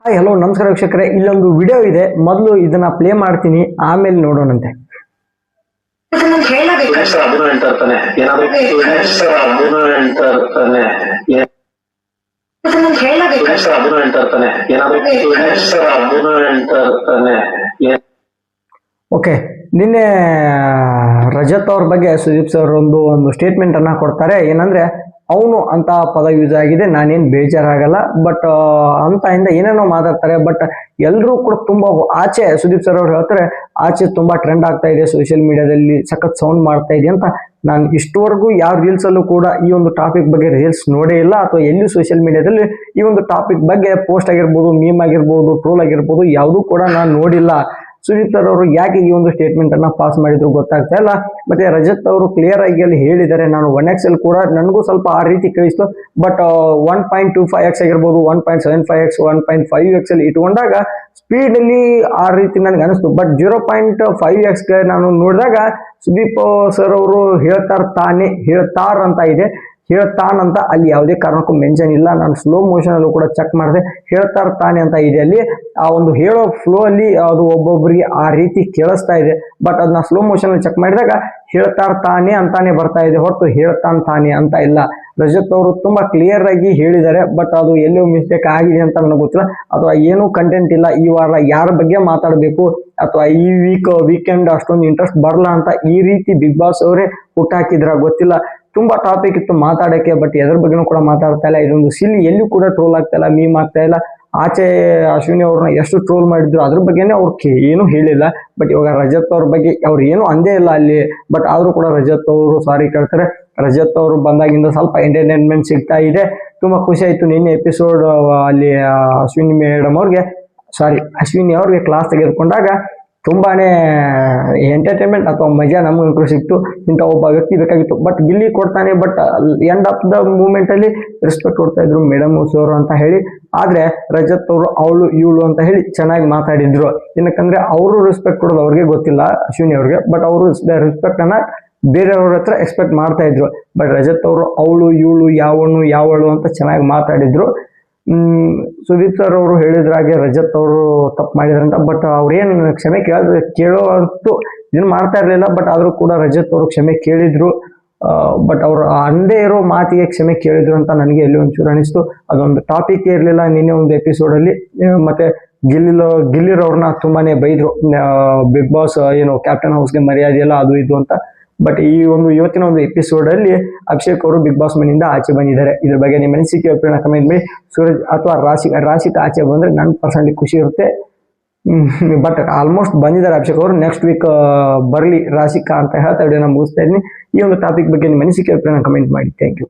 Hi hello ನಮಸ್ಕಾರ ವೀಕ್ಷಕರೇ, ಇಲ್ಲೊಂದು ವಿಡಿಯೋ ಇದೆ. ಮೊದಲು ಇದನ್ನ ಪ್ಲೇ ಮಾಡ್ತೀನಿ, ಆಮೇಲೆ ನೋಡೋಣಂತೆ. ಓಕೆ, ನಿನ್ನೆ ರಜತ್ ಅವ್ರ ಬಗ್ಗೆ ಸುದೀಪ್ ಸರ್ ಒಂದು ಸ್ಟೇಟ್ಮೆಂಟ್ ಅನ್ನ ಕೊಡ್ತಾರೆ. ಏನಂದ್ರೆ ಅವನು ಅಂತ ಪದ ಯೂಸ್ ಆಗಿದೆ, ನಾನೇನು ಬೇಜಾರಾಗಲ್ಲ, ಬಟ್ ಅಂತ ಇಂದ ಏನೇನೋ ಮಾತಾಡ್ತಾರೆ. ಬಟ್ ಎಲ್ಲರೂ ಕೂಡ ತುಂಬಾ ಆಚೆ ಸುದೀಪ್ ಸರ್ ಅವ್ರು ಹೇಳ್ತಾರೆ ಆಚೆ ತುಂಬಾ ಟ್ರೆಂಡ್ ಆಗ್ತಾ ಇದೆ, ಸೋಷಿಯಲ್ ಮೀಡಿಯಾದಲ್ಲಿ ಸಖತ್ ಸೌಂಡ್ ಮಾಡ್ತಾ ಇದೆ ಅಂತ. ನಾನು ಇಷ್ಟವರೆಗೂ ಯಾವ ರೀಲ್ಸ್ ಅಲ್ಲೂ ಕೂಡ ಈ ಒಂದು ಟಾಪಿಕ್ ಬಗ್ಗೆ ರೀಲ್ಸ್ ನೋಡೇ ಇಲ್ಲ, ಅಥವಾ ಎಲ್ಲಿ ಸೋಷಿಯಲ್ ಮೀಡಿಯಾದಲ್ಲಿ ಈ ಒಂದು ಟಾಪಿಕ್ ಬಗ್ಗೆ ಪೋಸ್ಟ್ ಆಗಿರ್ಬೋದು, ಮೀಮ್ ಆಗಿರ್ಬೋದು, ಟ್ರೋಲ್ ಆಗಿರ್ಬೋದು, ಯಾವುದೂ ಕೂಡ ನಾನು ನೋಡಿಲ್ಲ. ಸುದೀಪ್ ಸರ್ ಅವರು ಯಾಕೆ ಈ ಒಂದು ಸ್ಟೇಟ್ಮೆಂಟ್ ಅನ್ನ ಪಾಸ್ ಮಾಡಿದ್ರು ಗೊತ್ತಾಗ್ತಾ ಇಲ್ಲ. ಮತ್ತೆ ರಜತ್ ಅವರು ಕ್ಲಿಯರ್ ಆಗಿ ಅಲ್ಲಿ ಹೇಳಿದ್ದಾರೆ, ನಾನು 1x ಕೂಡ ನನಗೂ ಸ್ವಲ್ಪ ಆ ರೀತಿ ಕೇಳಿಸ್ತು. ಬಟ್ 1.25x ಆಗಿರ್ಬೋದು, 1.75x, 1.5x ಅಲ್ಲಿ ಇಟ್ಕೊಂಡಾಗ ಸ್ಪೀಡ್ ಅಲ್ಲಿ ಆ ರೀತಿ ನನಗೆ ಅನಿಸ್ತು. ಬಟ್ 0.5x ನಾನು ನೋಡಿದಾಗ ಸುದೀಪ್ ಸರ್ ಅವರು ಹೇಳ್ತಾರ ಅಂತ ಇದೆ, ಹೇಳ್ತಾನಂತ ಅಲ್ಲಿ ಯಾವುದೇ ಕಾರಣಕ್ಕೂ ಮೆನ್ಷನ್ ಇಲ್ಲ. ನಾನು ಸ್ಲೋ ಮೋಷನ್ ಅಲ್ಲೂ ಕೂಡ ಚೆಕ್ ಮಾಡಿದೆ, ಹೇಳ್ತಾನೆ ಅಂತ ಇದೆ ಅಲ್ಲಿ. ಆ ಒಂದು ಹೇಳೋ ಫ್ಲೋ ಅಲ್ಲಿ ಅದು ಒಬ್ಬೊಬ್ಬರಿಗೆ ಆ ರೀತಿ ಕೇಳಿಸ್ತಾ ಇದೆ. ಬಟ್ ಅದನ್ನ ಸ್ಲೋ ಮೋಷನ್ ಅಲ್ಲಿ ಚೆಕ್ ಮಾಡಿದಾಗ ಹೇಳ್ತಾನೆ ಅಂತಾನೆ ಬರ್ತಾ ಇದೆ, ಹೊರತು ಹೇಳ್ತಾನೆ ಅಂತ ಇಲ್ಲ. ರಜತ್ ಅವರು ತುಂಬಾ ಕ್ಲಿಯರ್ ಆಗಿ ಹೇಳಿದ್ದಾರೆ, ಬಟ್ ಅದು ಎಲ್ಲೋ ಮಿಸ್ಟೇಕ್ ಆಗಿದೆ ಅಂತ ನನಗೆ ಗೊತ್ತಿಲ್ಲ, ಅಥವಾ ಏನೂ ಕಂಟೆಂಟ್ ಇಲ್ಲ. ಈ ವಾರ ಯಾರ ಬಗ್ಗೆ ಮಾತಾಡಬೇಕು, ಅಥವಾ ಈ ವೀಕೆಂಡ್ ಅಷ್ಟೊಂದು ಇಂಟ್ರೆಸ್ಟ್ ಬರಲ್ಲ ಅಂತ ಈ ರೀತಿ ಬಿಗ್ ಬಾಸ್ ಅವರೇ ಹುಟ್ಟಾಕಿದ್ರ ಗೊತ್ತಿಲ್ಲ. ತುಂಬಾ ಟಾಪಿಕ್ ಇತ್ತು ಮಾತಾಡಕ್ಕೆ, ಬಟ್ ಎದ್ರ ಬಗ್ಗೆನೂ ಕೂಡ ಮಾತಾಡ್ತಾ ಇಲ್ಲ. ಇದೊಂದು ಸಿಲ್ಲಿ ಎಲ್ಲೂ ಕೂಡ ಟ್ರೋಲ್ ಆಗ್ತಾ ಇಲ್ಲ, ಮೀಮ್ ಆಗ್ತಾ ಇಲ್ಲ. ಆಚೆ ಅಶ್ವಿನಿ ಅವ್ರನ್ನ ಎಷ್ಟು ಟ್ರೋಲ್ ಮಾಡಿದ್ರು ಅದ್ರ ಬಗ್ಗೆನೇ ಅವ್ರು ಏನು ಹೇಳಿಲ್ಲ. ಬಟ್ ಇವಾಗ ರಜತ್ ಅವ್ರ ಬಗ್ಗೆ ಅವ್ರು ಏನು ಅಂದೇ ಇಲ್ಲ ಅಲ್ಲಿ. ಬಟ್ ಆದ್ರೂ ಕೂಡ ರಜತ್ ಅವರು ಸಾರಿ ಕೇಳ್ತಾರೆ. ರಜತ್ ಅವರು ಬಂದಾಗಿಂದ ಸ್ವಲ್ಪ ಎಂಟರ್ಟೈನ್ಮೆಂಟ್ ಸಿಗ್ತಾ ಇದೆ. ತುಂಬಾ ಖುಷಿ ಆಯ್ತು ನಿನ್ನೆ ಎಪಿಸೋಡ್ ಅಲ್ಲಿ ಅಶ್ವಿನಿ ಅವ್ರಿಗೆ ಕ್ಲಾಸ್ ತೆಗೆದುಕೊಂಡಾಗ ತುಂಬಾನೇ ಎಂಟರ್ಟೈನ್ಮೆಂಟ್ ಅಥವಾ ಮಜಾ ನಮಗೂ ಸಿಕ್ತು. ಇಂಥ ಒಬ್ಬ ವ್ಯಕ್ತಿ ಬೇಕಾಗಿತ್ತು. ಬಟ್ ಗಿಲ್ಲಿ ಕೊಡ್ತಾನೆ, but end of the moment ಅಲ್ಲಿ ರೆಸ್ಪೆಕ್ಟ್ ಕೊಡ್ತಾ ಇದ್ರು ಮೇಡಮ್ ಸೋರು ಅಂತ ಹೇಳಿ. ಆದ್ರೆ ರಜತ್ ಅವರು ಅವಳು ಇವಳು ಅಂತ ಹೇಳಿ ಚೆನ್ನಾಗಿ ಮಾತಾಡಿದ್ರು. ಏನಕ್ಕಂದ್ರೆ ಅವರು ರೆಸ್ಪೆಕ್ಟ್ ಕೊಡೋದು ಅವ್ರಿಗೆ ಗೊತ್ತಿಲ್ಲ, ಅಶ್ವಿನಿ ಅವ್ರಿಗೆ. ಬಟ್ ಅವರು ರೆಸ್ಪೆಕ್ಟ್ ಅನ್ನ ಬೇರೆಯವ್ರ ಹತ್ರ ಎಕ್ಸ್ಪೆಕ್ಟ್ ಮಾಡ್ತಾ ಇದ್ರು. ಬಟ್ ರಜತ್ ಅವರು ಅವಳು ಇವಳು ಯಾವಳು ಅಂತ ಚೆನ್ನಾಗಿ ಮಾತಾಡಿದ್ರು. ಸುದೀಪ್ ಸರ್ ಅವರು ಹೇಳಿದ್ರಾಗೆ ರಜತ್ ಅವರು ತಪ್ಪು ಮಾಡಿದ್ರಂತ. ಬಟ್ ಅವ್ರೇನ್ ಕ್ಷಮೆ ಕೇಳೋಷ್ಟು ಇದನ್ನ ಮಾಡ್ತಾ ಇರ್ಲಿಲ್ಲ. ಬಟ್ ಆದ್ರೂ ಕೂಡ ರಜತ್ ಅವರು ಕ್ಷಮೆ ಕೇಳಿದ್ರು. ಬಟ್ ಅವ್ರು ಅಂದೇ ಇರೋ ಮಾತಿಗೆ ಕ್ಷಮೆ ಕೇಳಿದ್ರು ಅಂತ ನನಗೆ ಎಲ್ಲಿ ಒಂಚೂರು ಅನಿಸ್ತು. ಅದೊಂದು ಟಾಪಿಕ್ ಇರ್ಲಿಲ್ಲ ನಿನ್ನೆ ಒಂದು ಎಪಿಸೋಡ್ ಅಲ್ಲಿ. ಮತ್ತೆ ಗಿಲ್ಲಿರವ್ರನ್ನ ತುಂಬಾನೇ ಬೈದ್ರು, ಬಿಗ್ ಬಾಸ್ ಏನು ಕ್ಯಾಪ್ಟನ್ ಹೌಸ್ಗೆ ಮರ್ಯಾದೆ ಇಲ್ಲ ಅದು ಇದು ಅಂತ. ಬಟ್ ಇವತ್ತಿನ ಒಂದು ಎಪಿಸೋಡ್ ಅಲ್ಲಿ ಅಭಿಷೇಕ್ ಅವರು ಬಿಗ್ ಬಾಸ್ ಮನೆಯಿಂದ ಆಚೆ ಬಂದಿದ್ದಾರೆ. ಇದ್ರ ಬಗ್ಗೆ ನಿಮ್ಮ ಅನಿಸಿಕೆ ಕಮೆಂಟ್ ಮಾಡಿ. ಸೂರಜ್ ಅಥವಾ ರಾಶಿಕ್ ಆಚೆ ಬಂದ್ರೆ ನನ್ ಪರ್ಸನಲಿ ಖುಷಿ ಇರುತ್ತೆ. ಬಟ್ ಆಲ್ಮೋಸ್ಟ್ ಬಂದಿದ್ದಾರೆ ಅಭಿಷೇಕ್ ಅವರು. ನೆಕ್ಸ್ಟ್ ವೀಕ್ ಬರ್ಲಿ ರಾಶಿಕಾ ಅಂತ ಹೇಳ್ತಾ ವಿಡಿಯೋನ ಮುಗಿಸ್ತಾ ಇದ್ದೀನಿ. ಈ ಒಂದು ಟಾಪಿಕ್ ಬಗ್ಗೆ ನಿಮ್ಮ ಅನಿಸಿಕೆ ಕಮೆಂಟ್ ಮಾಡಿ. Thank you.